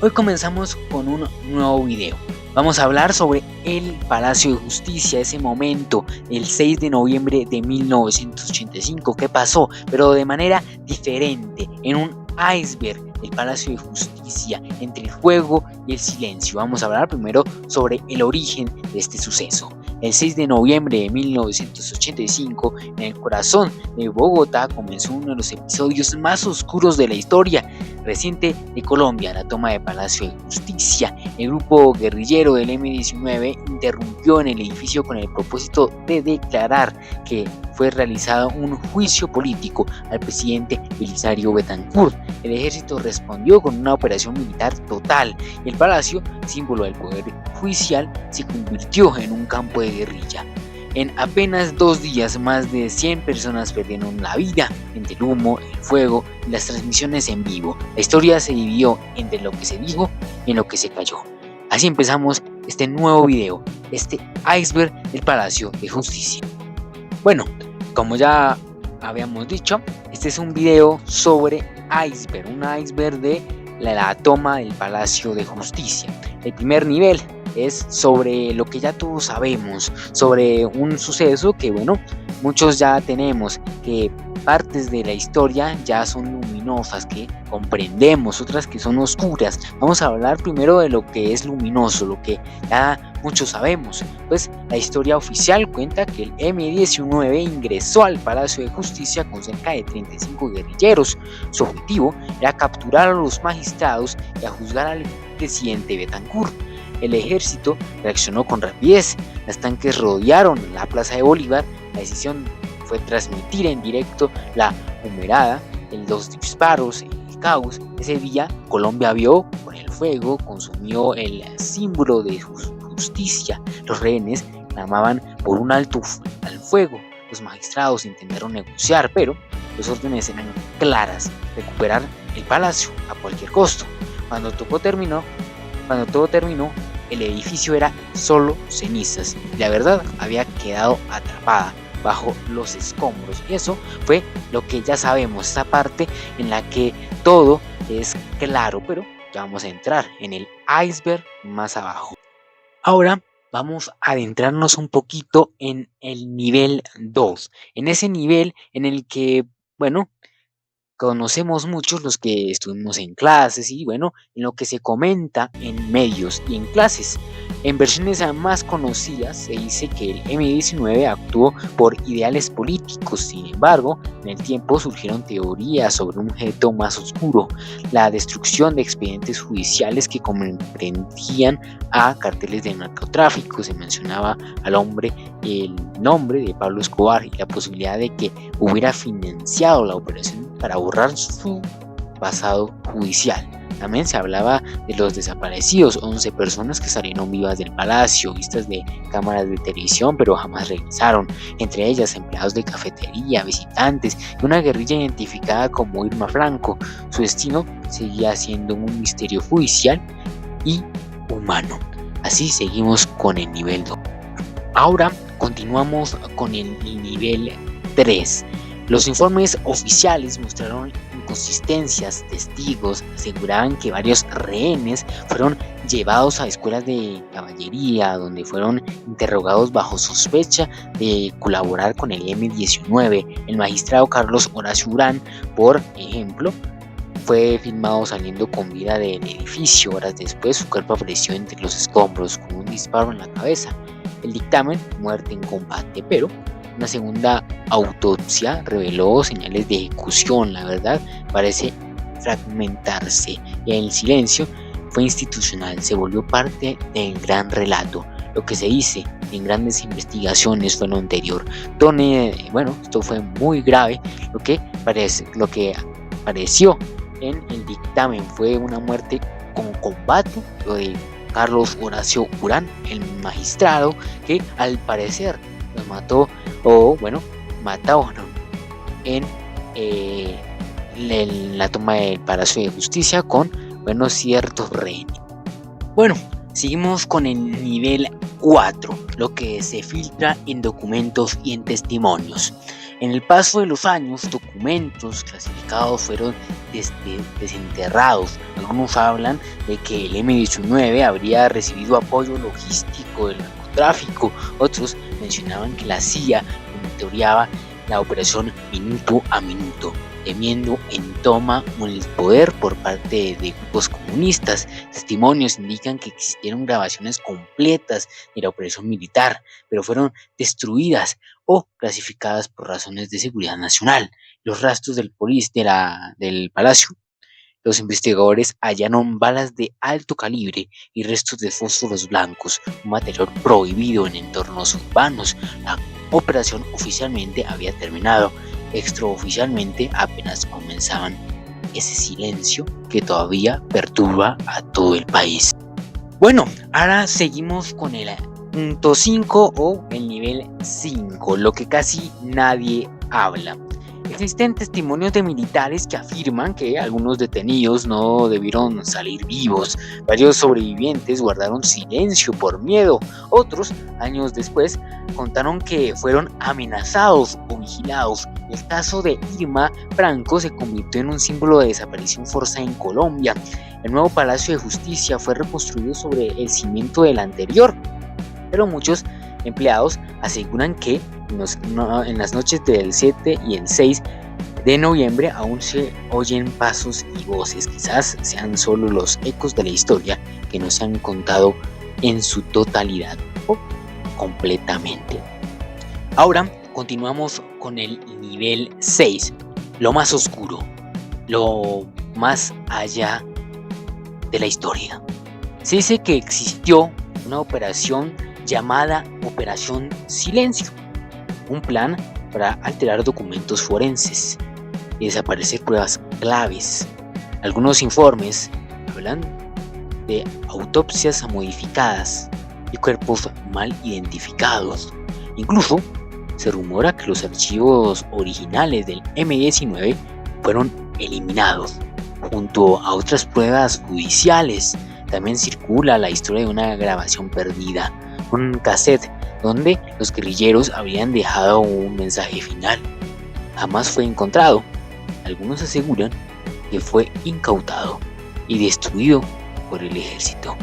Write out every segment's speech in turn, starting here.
Hoy comenzamos con un nuevo video. Vamos a hablar sobre el Palacio de Justicia, ese momento, el 6 de noviembre de 1985, qué pasó, pero de manera diferente, en un iceberg, el Palacio de Justicia, entre el fuego y el silencio. Vamos a hablar primero sobre el origen de este suceso. El 6 de noviembre de 1985, en el corazón de Bogotá, comenzó uno de los episodios más oscuros de la historia reciente de Colombia, la toma de Palacio de Justicia. El grupo guerrillero del M-19 interrumpió en el edificio con el propósito de declarar que fue realizado un juicio político al presidente Belisario Betancourt. El ejército respondió con una operación militar total y el palacio, símbolo del poder judicial, se convirtió en un campo de guerrilla. En apenas 2 días, más de 100 personas perdieron la vida entre el humo, el fuego y las transmisiones en vivo. La historia se dividió entre lo que se dijo y en lo que se cayó. Así empezamos este nuevo video, este iceberg del Palacio de Justicia. Bueno, como ya habíamos dicho, este es un video sobre un iceberg de la toma del Palacio de Justicia. El primer nivel es sobre lo que ya todos sabemos, sobre un suceso que, bueno, muchos ya tenemos, que partes de la historia ya son luminosas, que comprendemos, otras que son oscuras. Vamos a hablar primero de lo que es luminoso, lo que ya muchos sabemos. Pues la historia oficial cuenta que el M-19 ingresó al Palacio de Justicia con cerca de 35 guerrilleros. Su objetivo era capturar a los magistrados y a juzgar al presidente Betancourt. El ejército reaccionó con rapidez, los tanques rodearon la Plaza de Bolívar. La decisión fue transmitir en directo la humareda, los disparos, el caos. Ese día Colombia vio con el fuego, consumió el símbolo de justicia. Los rehenes clamaban por un alto al fuego. Los magistrados intentaron negociar, pero las órdenes eran claras: recuperar el palacio a cualquier costo. Cuando todo terminó, el edificio era solo cenizas y la verdad había quedado atrapada bajo los escombros. Y eso fue lo que ya sabemos, esta parte en la que todo es claro, pero ya vamos a entrar en el iceberg más abajo. Ahora vamos a adentrarnos un poquito en el nivel 2, en ese nivel en el que, bueno, conocemos muchos los que estuvimos en clases y, bueno, en lo que se comenta en medios y en clases. En versiones más conocidas se dice que el M-19 actuó por ideales políticos. Sin embargo, en el tiempo surgieron teorías sobre un objeto más oscuro: la destrucción de expedientes judiciales que comprendían a carteles de narcotráfico. Se mencionaba al hombre el nombre de Pablo Escobar y la posibilidad de que hubiera financiado la operación para borrar su pasado judicial. También se hablaba de los desaparecidos, 11 personas que salieron vivas del palacio, vistas de cámaras de televisión, pero jamás regresaron. Entre ellas, empleados de cafetería, visitantes y una guerrilla identificada como Irma Franco. Su destino seguía siendo un misterio judicial y humano. Así seguimos con el nivel 2. Ahora continuamos con el nivel 3. Los informes oficiales mostraron inconsistencias. Testigos aseguraban que varios rehenes fueron llevados a escuelas de caballería, donde fueron interrogados bajo sospecha de colaborar con el M-19. El magistrado Carlos Horacio Urán, por ejemplo, fue filmado saliendo con vida del edificio. Horas después, su cuerpo apareció entre los escombros con un disparo en la cabeza. El dictamen: muerte en combate, pero una segunda autopsia reveló señales de ejecución. La verdad parece fragmentarse y el silencio fue institucional, se volvió parte del gran relato. Lo que se dice en grandes investigaciones fue lo anterior. Esto fue muy grave. Lo que apareció en el dictamen fue una muerte con combate, lo de Carlos Horacio Urán, el magistrado, que al parecer los mataron en la toma del Palacio de Justicia con ciertos rehenes. Bueno, seguimos con el nivel 4, lo que se filtra en documentos y en testimonios. En el paso de los años, documentos clasificados fueron desenterrados. Algunos hablan de que el M-19 habría recibido apoyo logístico del narcotráfico. Otros mencionaban que la CIA monitoreaba la operación minuto a minuto, temiendo en toma el poder por parte de grupos comunistas. Testimonios indican que existieron grabaciones completas de la operación militar, pero fueron destruidas o clasificadas por razones de seguridad nacional. Los rastros del palacio. Los investigadores hallaron balas de alto calibre y restos de fósforos blancos, un material prohibido en entornos urbanos. La operación oficialmente había terminado. Extraoficialmente apenas comenzaban. Ese silencio que todavía perturba a todo el país. Bueno, ahora seguimos con el punto 5 o el nivel 5, lo que casi nadie habla. Existen testimonios de militares que afirman que algunos detenidos no debieron salir vivos. Varios sobrevivientes guardaron silencio por miedo. Otros, años después, contaron que fueron amenazados o vigilados. El caso de Irma Franco se convirtió en un símbolo de desaparición forzada en Colombia. El nuevo Palacio de Justicia fue reconstruido sobre el cimiento del anterior, pero muchos empleados aseguran que en las noches del 7 y el 6 de noviembre aún se oyen pasos y voces. Quizás sean solo los ecos de la historia que no se han contado en su totalidad o completamente. Ahora continuamos con el nivel 6, lo más oscuro, lo más allá de la historia. Se dice que existió una operación llamada Operación Silencio, un plan para alterar documentos forenses y desaparecer pruebas claves. Algunos informes hablan de autopsias modificadas y cuerpos mal identificados. Incluso se rumora que los archivos originales del M-19 fueron eliminados, junto a otras pruebas judiciales. También circula la historia de una grabación perdida, un cassette donde los guerrilleros habían dejado un mensaje final. Jamás fue encontrado. Algunos aseguran que fue incautado y destruido por el ejército.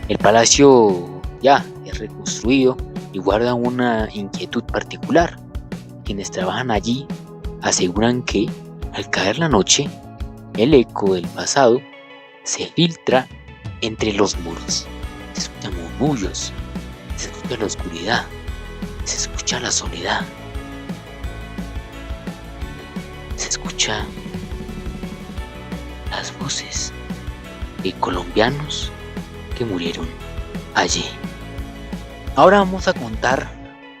El palacio ya es reconstruido y guarda una inquietud particular. Quienes trabajan allí aseguran que al caer la noche, el eco del pasado se filtra entre los muros. Se escuchan murmullos, se escucha la oscuridad, se escucha la soledad, se escucha las voces de colombianos que murieron allí. Ahora vamos a contar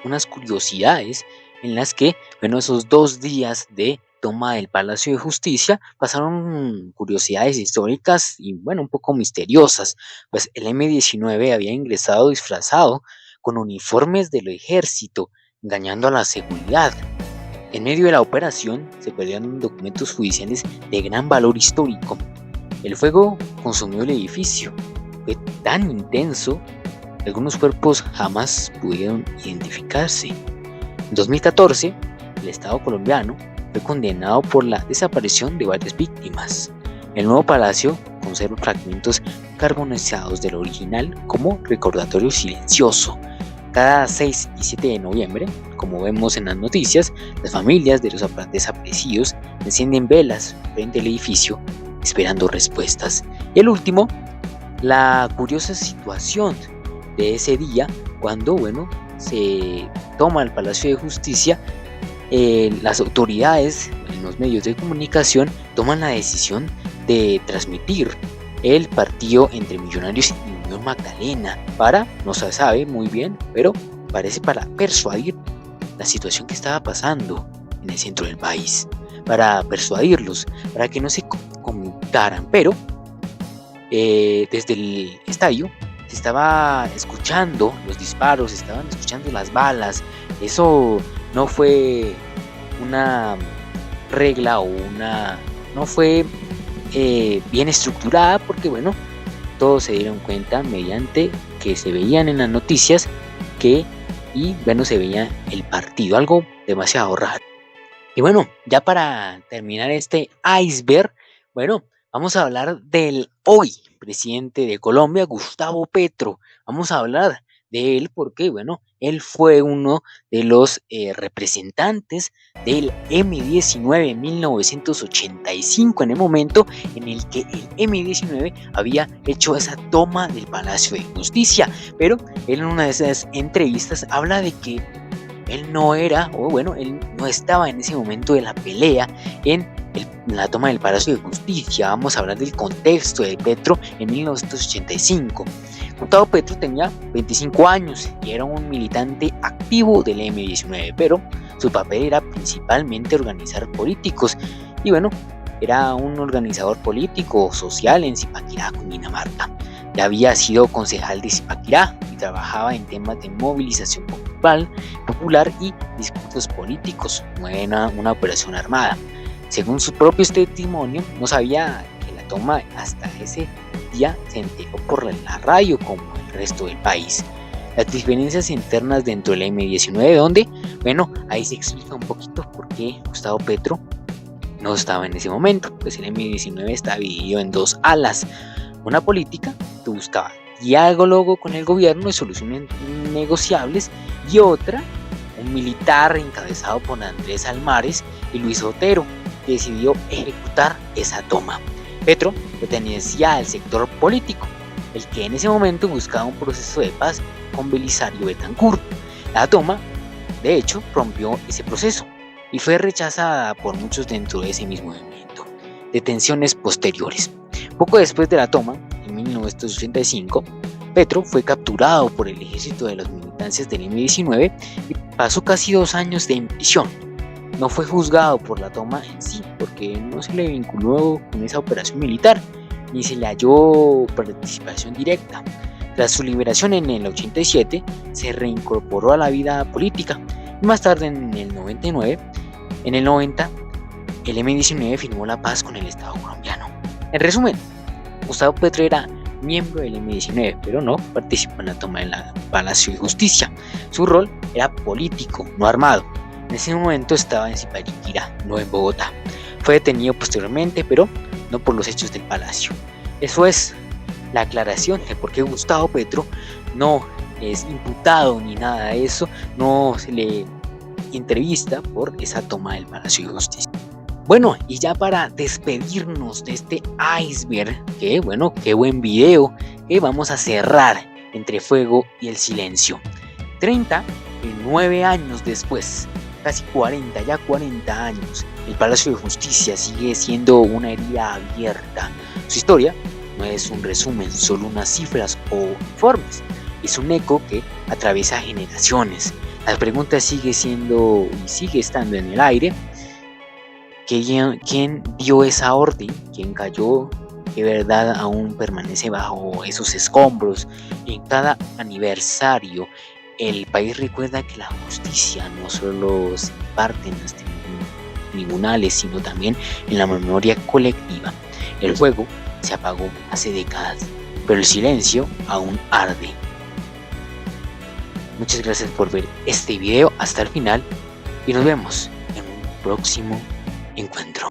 unas curiosidades en las que, esos 2 días de toma del Palacio de Justicia pasaron curiosidades históricas y un poco misteriosas. Pues el M-19 había ingresado disfrazado con uniformes del ejército, engañando a la seguridad. En medio de la operación se perdieron documentos judiciales de gran valor histórico. El fuego consumió el edificio. Fue tan intenso que algunos cuerpos jamás pudieron identificarse. En 2014, el Estado colombiano fue condenado por la desaparición de varias víctimas. El nuevo palacio conserva fragmentos carbonizados del original como recordatorio silencioso. Cada 6 y 7 de noviembre, como vemos en las noticias, las familias de los desaparecidos encienden velas frente al edificio esperando respuestas. Y el último, la curiosa situación de ese día cuando se toma el Palacio de Justicia. Las autoridades en los medios de comunicación toman la decisión de transmitir el partido entre Millonarios y Unión Magdalena no se sabe muy bien, pero parece para persuadir la situación que estaba pasando en el centro del país, para persuadirlos, para que no se conmutaran. Pero desde el estadio se estaba escuchando los disparos, se estaban escuchando las balas. Eso no fue una regla no fue bien estructurada, porque todos se dieron cuenta mediante que se veían en las noticias se veía el partido, algo demasiado raro. Y bueno, ya para terminar este iceberg, bueno, vamos a hablar del hoy presidente de Colombia, Gustavo Petro. Vamos a hablar de él porque, bueno, él fue uno de los representantes del M-19 en 1985, en el momento en el que el M-19 había hecho esa toma del Palacio de Justicia. Pero él en una de esas entrevistas habla de que él no era, o bueno, él no estaba en ese momento de la pelea en la toma del Palacio de Justicia. Vamos a hablar del contexto de Petro en 1985. Gustavo Petro tenía 25 años y era un militante activo del M-19, pero su papel era principalmente organizar políticos. Y bueno, era un organizador político social en Zipaquirá, Cundinamarca. Ya había sido concejal de Zipaquirá y trabajaba en temas de movilización popular y discursos políticos, no era una operación armada. Según su propio testimonio, no sabía que la toma hasta ese día se enteró por la radio como el resto del país. Las diferencias internas dentro del M-19, donde, bueno, ahí se explica un poquito por qué Gustavo Petro no estaba en ese momento, pues el M-19 está dividido en dos alas, una política que buscaba diálogo con el gobierno y soluciones negociables, y otra, un militar encabezado por Andrés Almares y Luis Otero, que decidió ejecutar esa toma. Petro pertenecía al sector político, el que en ese momento buscaba un proceso de paz con Belisario Betancur. La toma, de hecho, rompió ese proceso y fue rechazada por muchos dentro de ese mismo movimiento. Detenciones posteriores. Poco después de la toma, en 1985, Petro fue capturado por el ejército de las militancias del M-19 y pasó casi 2 años en prisión. No fue juzgado por la toma en sí, porque no se le vinculó con esa operación militar, ni se le halló participación directa. Tras su liberación en el 87, se reincorporó a la vida política y más tarde en el 99, en el 90, el M-19 firmó la paz con el Estado colombiano. En resumen, Gustavo Petro era miembro del M-19, pero no participó en la toma del Palacio de Justicia. Su rol era político, no armado. En ese momento estaba en Zipaquirá, no en Bogotá. Fue detenido posteriormente, pero no por los hechos del Palacio. Eso es la aclaración de por qué Gustavo Petro no es imputado ni nada de eso, no se le entrevista por esa toma del Palacio de Justicia. Bueno, y ya para despedirnos de este iceberg, que bueno, qué buen video, que vamos a cerrar entre fuego y el silencio. 39 años después, casi 40, ya 40 años, el Palacio de Justicia sigue siendo una herida abierta. Su historia no es un resumen, solo unas cifras o informes, es un eco que atraviesa generaciones. La pregunta sigue siendo y sigue estando en el aire. ¿Quién dio esa orden? ¿Quién cayó? ¿Qué verdad aún permanece bajo esos escombros? En cada aniversario, el país recuerda que la justicia no solo se imparte en los tribunales, sino también en la memoria colectiva. El fuego se apagó hace décadas, pero el silencio aún arde. Muchas gracias por ver este video hasta el final y nos vemos en un próximo encuentro.